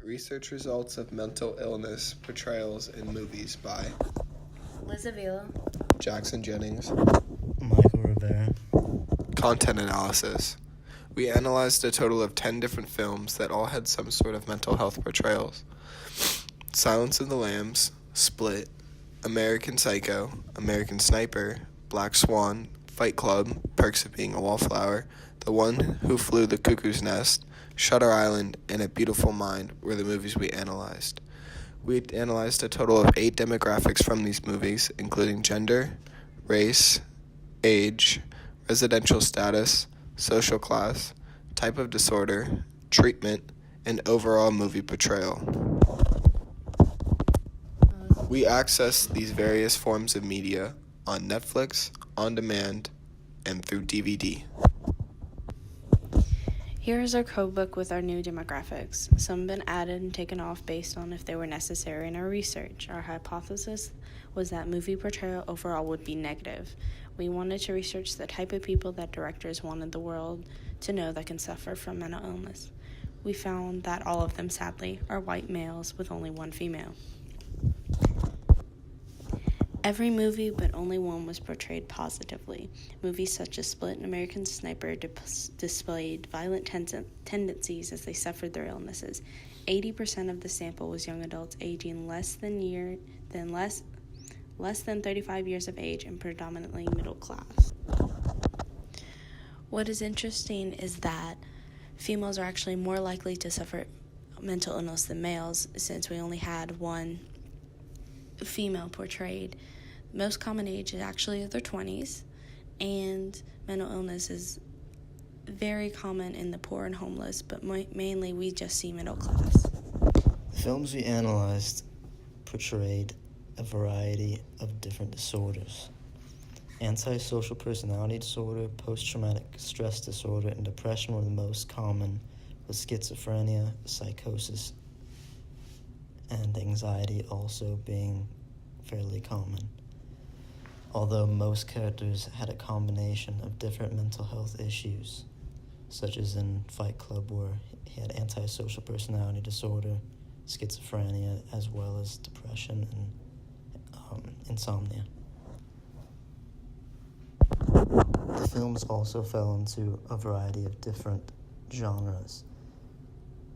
Research results of mental illness portrayals in movies by Liz Avila, Jackson Jennings. Michael Rivera. Content analysis. We analyzed a total of 10 different films that all had some sort of mental health portrayals. Silence of the Lambs, Split, American Psycho, American Sniper, Black Swan, Fight Club, Perks of Being a Wallflower, The One Who Flew the Cuckoo's Nest, Shutter Island, and A Beautiful Mind were the movies we analyzed. We analyzed a total of 8 demographics from these movies, including gender, race, age, residential status, social class, type of disorder, treatment, and overall movie portrayal. We access these various forms of media on Netflix, on demand, and through DVD. Here is our codebook with our new demographics. Some have been added and taken off based on if they were necessary in our research. Our hypothesis was that movie portrayal overall would be negative. We wanted to research the type of people that directors wanted the world to know that can suffer from mental illness. We found that all of them, sadly, are white males with only one female. Every movie, but only one, was portrayed positively. Movies such as Split and American Sniper displayed violent tendencies as they suffered their illnesses. 80% of the sample was young adults aging less than 35 years of age and predominantly middle class. What is interesting is that females are actually more likely to suffer mental illness than males, since we only had one female portrayed. Most common age is actually their 20s, and mental illness is very common in the poor and homeless, but mainly we just see middle class. The films we analyzed portrayed a variety of different disorders. Antisocial personality disorder, post-traumatic stress disorder, and depression were the most common, with schizophrenia, psychosis, and anxiety also being fairly common. Although most characters had a combination of different mental health issues, such as in Fight Club, where he had antisocial personality disorder, schizophrenia, as well as depression and insomnia. The films also fell into a variety of different genres.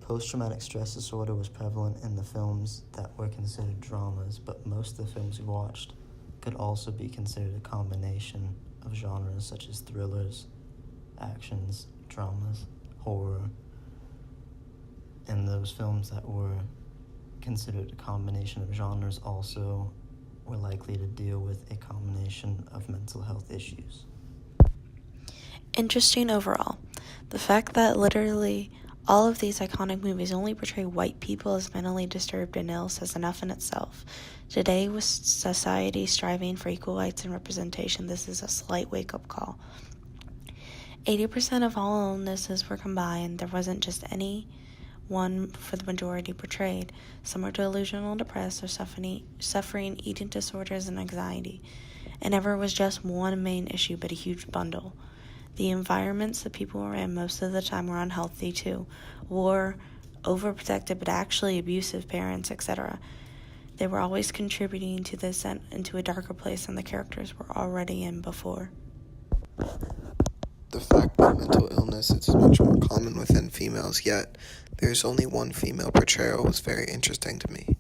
Post-traumatic stress disorder was prevalent in the films that were considered dramas, but most of the films we watched could also be considered a combination of genres such as thrillers, actions, dramas, horror. And those films that were considered a combination of genres also were likely to deal with a combination of mental health issues. Interesting overall. The fact that literally all of these iconic movies only portray white people as mentally disturbed and ill says enough in itself. Today, with society striving for equal rights and representation, this is a slight wake-up call. 80% of all illnesses were combined. There wasn't just any one for the majority portrayed. Some are delusional, depressed, or suffering eating disorders and anxiety. It never was just one main issue, but a huge bundle. The environments that people were in most of the time were unhealthy too. War, overprotected but actually abusive parents, etc. They were always contributing to this into a darker place than the characters were already in before. The fact that mental illness is much more common within females, yet there's only one female portrayal, was very interesting to me.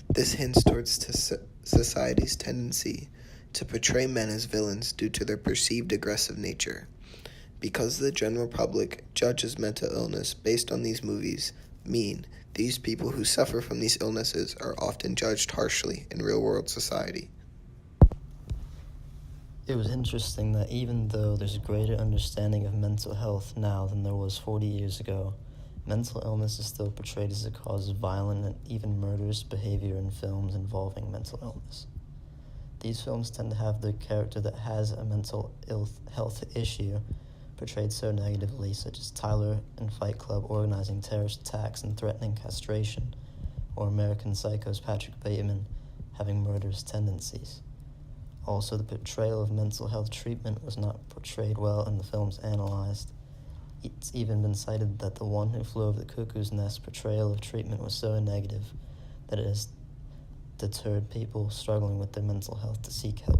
This hints towards society's tendency to portray men as villains due to their perceived aggressive nature. Because the general public judges mental illness based on these movies, these people who suffer from these illnesses are often judged harshly in real-world society. It was interesting that even though there's a greater understanding of mental health now than there was 40 years ago, mental illness is still portrayed as a cause of violent and even murderous behavior in films involving mental illness. These films tend to have the character that has a mental health issue portrayed so negatively, such as Tyler in Fight Club organizing terrorist attacks and threatening castration, or American Psycho's Patrick Bateman having murderous tendencies. Also, the portrayal of mental health treatment was not portrayed well in the films analyzed, It's even been cited that The One Who Flew Over the Cuckoo's Nest portrayal of treatment was so negative that it has deterred people struggling with their mental health to seek help.